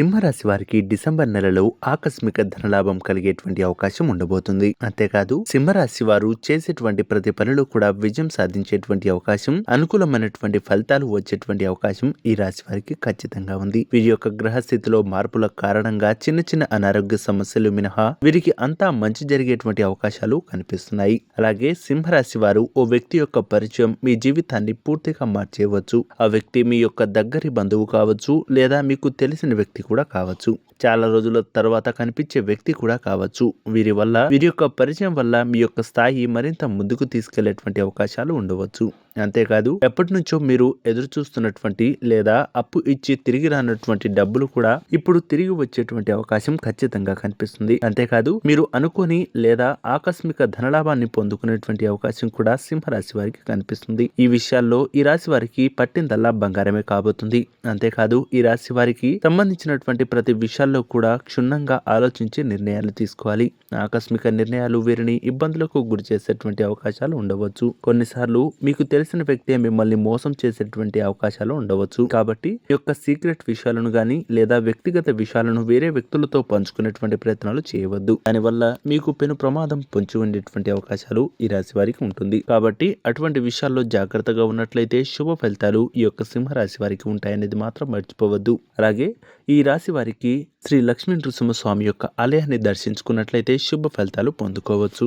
సింహరాశి వారికి డిసెంబర్ నెలలో ఆకస్మిక ధనలాభం కలిగేటువంటి అవకాశం ఉండబోతుంది. అంతేకాదు సింహరాశి వారు చేసేటువంటి ప్రతి పనిలో కూడా విజయం సాధించేటువంటి అవకాశం, అనుకూలమైనటువంటి ఫలితాలు వచ్చేటువంటి అవకాశం ఈ రాశి వారికి ఖచ్చితంగా ఉంది. వీరి యొక్క గ్రహస్థితిలో మార్పుల కారణంగా చిన్న చిన్న అనారోగ్య సమస్యలు మినహా వీరికి అంతా మంచి జరిగేటువంటి అవకాశాలు కనిపిస్తున్నాయి. అలాగే సింహరాశి వారు ఓ వ్యక్తి యొక్క పరిచయం మీ జీవితాన్ని పూర్తిగా మార్చేయవచ్చు. ఆ వ్యక్తి మీ యొక్క దగ్గరి బంధువు కావచ్చు, లేదా మీకు తెలిసిన వ్యక్తి కూడా కావచ్చు. చాలా రోజుల తర్వాత కనిపించే వ్యక్తి కూడా కావచ్చు. వీరి యొక్క పరిచయం వల్ల మీ యొక్క స్థాయి మరింత ముందుకు తీసుకెళ్లేటువంటి అవకాశాలు ఉండవచ్చు. అంతేకాదు ఎప్పటి నుంచో మీరు ఎదురు చూస్తున్నటువంటి లేదా అప్పు ఇచ్చి తిరిగి రానటువంటి డబ్బులు కూడా ఇప్పుడు తిరిగి వచ్చేటువంటి అవకాశం ఖచ్చితంగా కనిపిస్తుంది. అంతేకాదు మీరు అనుకోని లేదా ఆకస్మిక ధనలాభాన్ని పొందుకునేటువంటి అవకాశం కూడా సింహరాశి వారికి కనిపిస్తుంది. ఈ విషయాల్లో ఈ రాశి వారికి పట్టిందల్లా బంగారమే కాబోతుంది. అంతేకాదు ఈ రాశి వారికి సంబంధించినటువంటి ప్రతి విషయాల్లో కూడా క్షుణ్ణంగా ఆలోచించి నిర్ణయాలు తీసుకోవాలి. ఆకస్మిక నిర్ణయాలు వీరిని ఇబ్బందులకు గురి చేసేటువంటి అవకాశాలు ఉండవచ్చు. కొన్నిసార్లు మీకు తెలిసిన వ్యక్తి మిమ్మల్ని మోసం చేసేటువంటి అవకాశాలు ఉండవచ్చు. కాబట్టి ఈ యొక్క సీక్రెట్ విషయాలను గాని లేదా వ్యక్తిగత విషయాలను వేరే వ్యక్తులతో పంచుకునేటువంటి ప్రయత్నాలు చేయవద్దు. దానివల్ల మీకు పెను ప్రమాదం పొంచి ఉండేటువంటి అవకాశాలు ఈ రాశి వారికి ఉంటుంది. కాబట్టి అటువంటి విషయాల్లో జాగ్రత్తగా ఉన్నట్లయితే శుభ ఫలితాలు ఈ యొక్క సింహరాశి వారికి ఉంటాయనేది మాత్రం మర్చిపోవద్దు. అలాగే ఈ రాశి వారికి శ్రీ లక్ష్మీ నృసింహస్వామి యొక్క ఆలయాన్ని దర్శించుకున్నట్లయితే శుభ ఫలితాలు పొందుకోవచ్చు.